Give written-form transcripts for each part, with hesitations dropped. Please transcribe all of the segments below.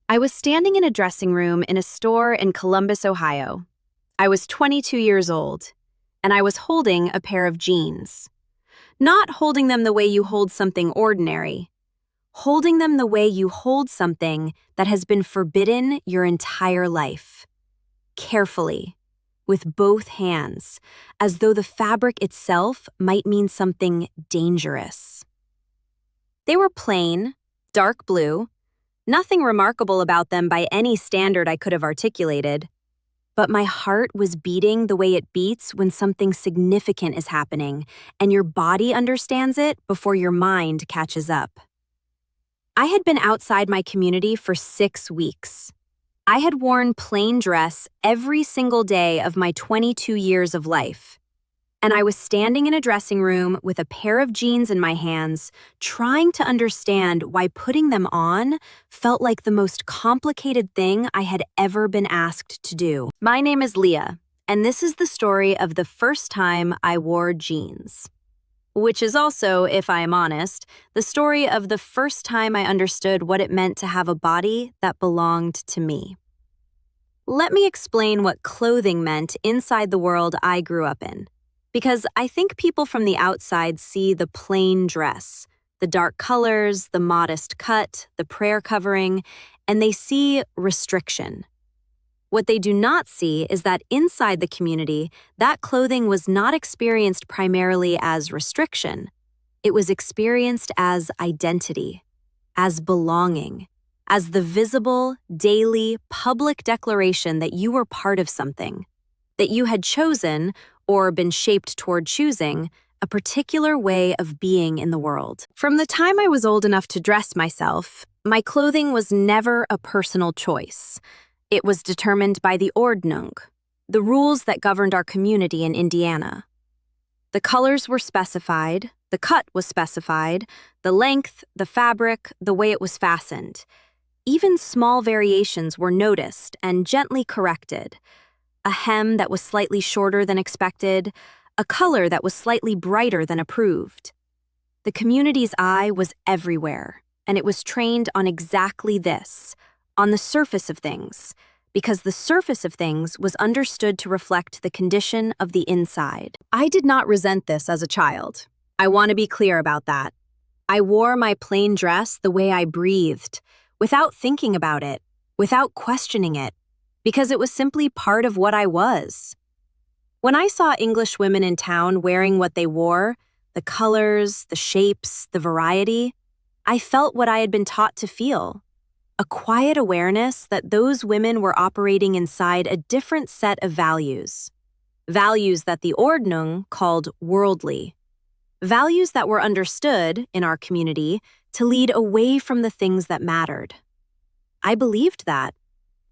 I was standing in a dressing room in a store in Columbus, Ohio. I was 22 years old, and I was holding a pair of jeans. Not holding them the way you hold something ordinary, holding them the way you hold something that has been forbidden your entire life. Carefully, with both hands, as though the fabric itself might mean something dangerous. They were plain, dark blue, nothing remarkable about them by any standard I could have articulated, but my heart was beating the way it beats when something significant is happening and your body understands it before your mind catches up. I had been outside my community for 6 weeks. I had worn plain dress every single day of my 22 years of life. And I was standing in a dressing room with a pair of jeans in my hands, trying to understand why putting them on felt like the most complicated thing I had ever been asked to do. My name is Leah, and this is the story of the first time I wore jeans. Which is also, if I am honest, the story of the first time I understood what it meant to have a body that belonged to me. Let me explain what clothing meant inside the world I grew up in. Because I think people from the outside see the plain dress, the dark colors, the modest cut, the prayer covering, and they see restriction. What they do not see is that inside the community, that clothing was not experienced primarily as restriction. It was experienced as identity, as belonging, as the visible, daily, public declaration that you were part of something, that you had chosen or been shaped toward choosing a particular way of being in the world. From the time I was old enough to dress myself, my clothing was never a personal choice. It was determined by the Ordnung, the rules that governed our community in Indiana. The colors were specified, the cut was specified, the length, the fabric, the way it was fastened. Even small variations were noticed and gently corrected. A hem that was slightly shorter than expected, a color that was slightly brighter than approved. The community's eye was everywhere, and it was trained on exactly this, on the surface of things, because the surface of things was understood to reflect the condition of the inside. I did not resent this as a child. I want to be clear about that. I wore my plain dress the way I breathed, without thinking about it, without questioning it, because it was simply part of what I was. When I saw English women in town wearing what they wore, the colors, the shapes, the variety, I felt what I had been taught to feel. A quiet awareness that those women were operating inside a different set of values. Values that the Ordnung called worldly. Values that were understood, in our community, to lead away from the things that mattered. I believed that,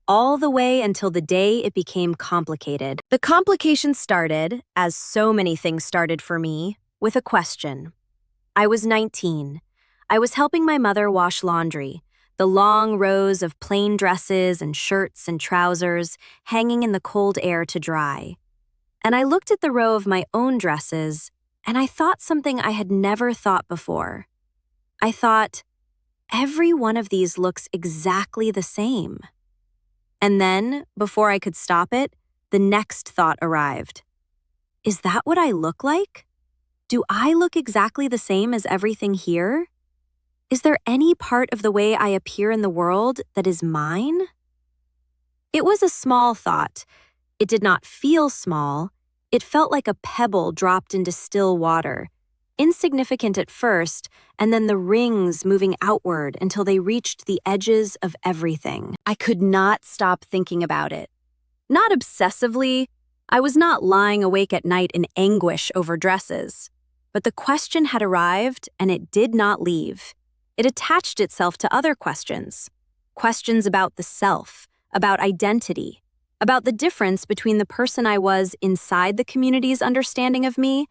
all the way until the day it became complicated. The complication started, as so many things started for me, with a question. I was 19. I was helping my mother wash laundry, the long rows of plain dresses and shirts and trousers hanging in the cold air to dry. And I looked at the row of my own dresses, and I thought something I had never thought before. I thought, every one of these looks exactly the same. And then, before I could stop it, the next thought arrived. Is that what I look like? Do I look exactly the same as everything here? Is there any part of the way I appear in the world that is mine? It was a small thought. It did not feel small. It felt like a pebble dropped into still water. Insignificant at first, and then the rings moving outward until they reached the edges of everything. I could not stop thinking about it. Not obsessively. I was not lying awake at night in anguish over dresses. But the question had arrived, and it did not leave. It attached itself to other questions. Questions about the self, about identity, about the difference between the person I was inside the community's understanding of me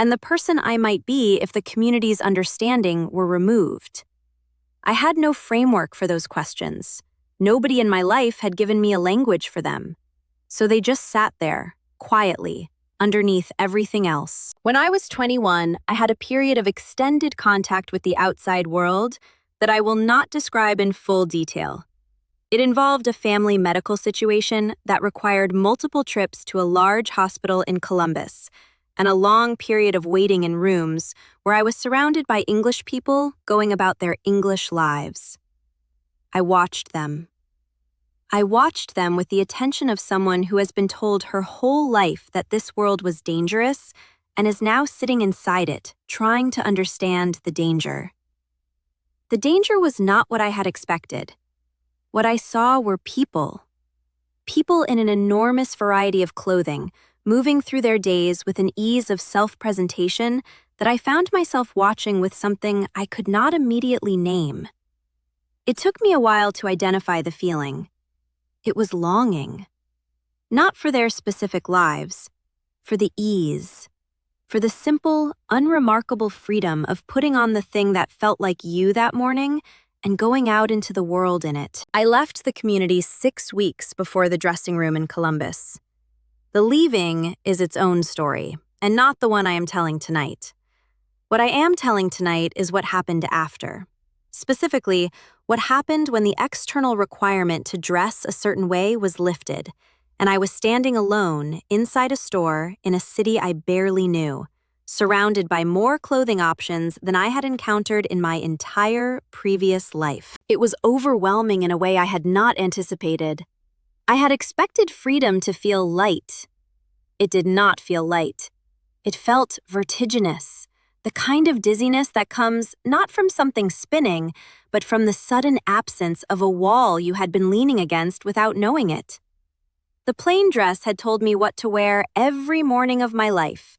and the person I might be if the community's understanding were removed. I had no framework for those questions. Nobody in my life had given me a language for them. So they just sat there, quietly, underneath everything else. When I was 21, I had a period of extended contact with the outside world that I will not describe in full detail. It involved a family medical situation that required multiple trips to a large hospital in Columbus and a long period of waiting in rooms where I was surrounded by English people going about their English lives. I watched them. I watched them with the attention of someone who has been told her whole life that this world was dangerous and is now sitting inside it, trying to understand the danger. The danger was not what I had expected. What I saw were people. People in an enormous variety of clothing, moving through their days with an ease of self-presentation that I found myself watching with something I could not immediately name. It took me a while to identify the feeling. It was longing. Not for their specific lives, for the ease, for the simple, unremarkable freedom of putting on the thing that felt like you that morning and going out into the world in it. I left the community 6 weeks before the dressing room in Columbus. The leaving is its own story, and not the one I am telling tonight. What I am telling tonight is what happened after. Specifically, what happened when the external requirement to dress a certain way was lifted, and I was standing alone inside a store in a city I barely knew, surrounded by more clothing options than I had encountered in my entire previous life. It was overwhelming in a way I had not anticipated. I had expected freedom to feel light. It did not feel light. It felt vertiginous, the kind of dizziness that comes not from something spinning, but from the sudden absence of a wall you had been leaning against without knowing it. The plain dress had told me what to wear every morning of my life.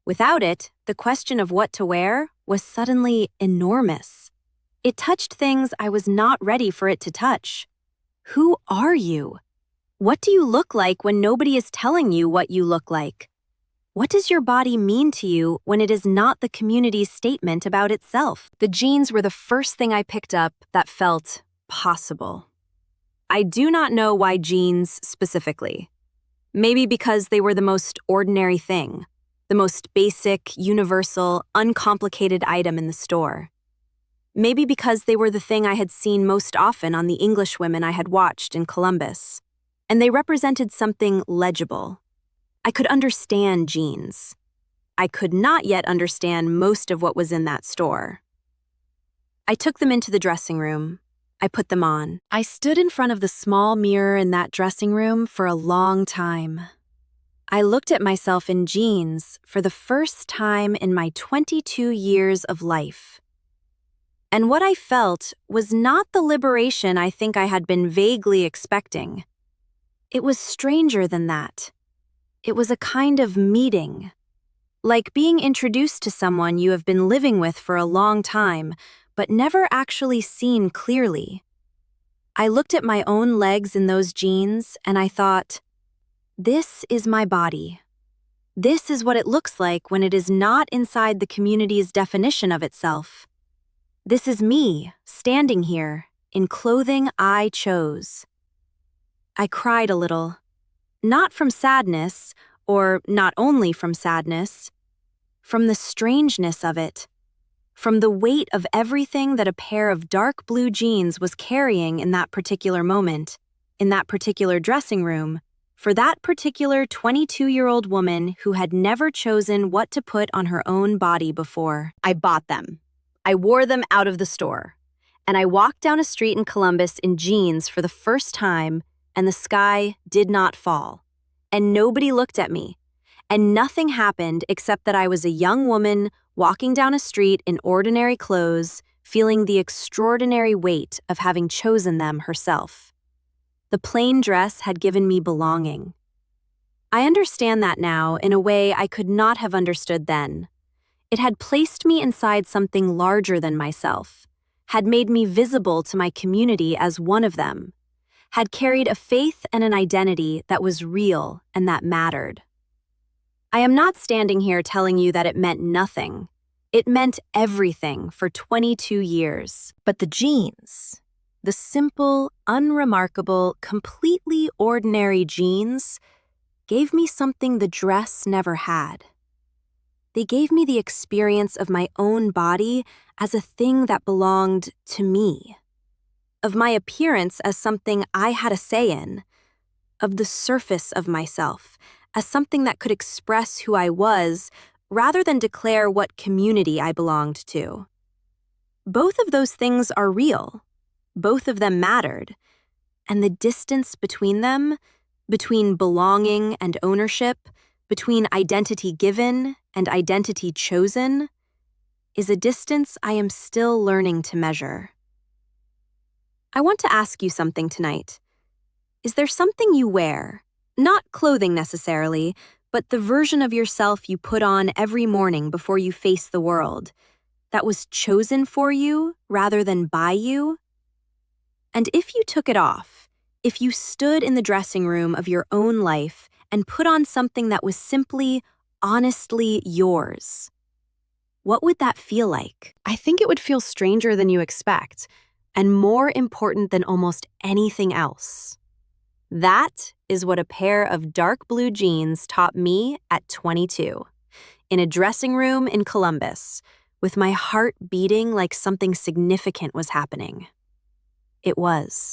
Without it, the question of what to wear was suddenly enormous. It touched things I was not ready for it to touch. Who are you? What do you look like when nobody is telling you what you look like? What does your body mean to you when it is not the community's statement about itself? The jeans were the first thing I picked up that felt possible. I do not know why jeans specifically. Maybe because they were the most ordinary thing, the most basic, universal, uncomplicated item in the store. Maybe because they were the thing I had seen most often on the English women I had watched in Columbus, and they represented something legible. I could understand jeans. I could not yet understand most of what was in that store. I took them into the dressing room. I put them on. I stood in front of the small mirror in that dressing room for a long time. I looked at myself in jeans for the first time in my 22 years of life. And what I felt was not the liberation I think I had been vaguely expecting. It was stranger than that. It was a kind of meeting, like being introduced to someone you have been living with for a long time, but never actually seen clearly. I looked at my own legs in those jeans and I thought, this is my body. This is what it looks like when it is not inside the community's definition of itself. This is me, standing here, in clothing I chose. I cried a little. Not from sadness, or not only from sadness, from the strangeness of it, from the weight of everything that a pair of dark blue jeans was carrying in that particular moment, in that particular dressing room, for that particular 22-year-old woman who had never chosen what to put on her own body before. I bought them. I wore them out of the store, and I walked down a street in Columbus in jeans for the first time, and the sky did not fall, and nobody looked at me, and nothing happened except that I was a young woman walking down a street in ordinary clothes, feeling the extraordinary weight of having chosen them herself. The plain dress had given me belonging. I understand that now in a way I could not have understood then. It had placed me inside something larger than myself, had made me visible to my community as one of them, had carried a faith and an identity that was real and that mattered. I am not standing here telling you that it meant nothing. It meant everything for 22 years. But the jeans, the simple, unremarkable, completely ordinary jeans, gave me something the dress never had. They gave me the experience of my own body as a thing that belonged to me. of my appearance as something I had a say in, of the surface of myself as something that could express who I was rather than declare what community I belonged to. Both of those things are real. Both of them mattered. And the distance between them, between belonging and ownership, between identity given and identity chosen, is a distance I am still learning to measure. I want to ask you something tonight. Is there something you wear, not clothing necessarily, but the version of yourself you put on every morning before you face the world, that was chosen for you rather than by you? And if you took it off, if you stood in the dressing room of your own life and put on something that was simply, honestly yours, what would that feel like? I think it would feel stranger than you expect, and more important than almost anything else. That is what a pair of dark blue jeans taught me at 22, in a dressing room in Columbus, with my heart beating like something significant was happening. It was.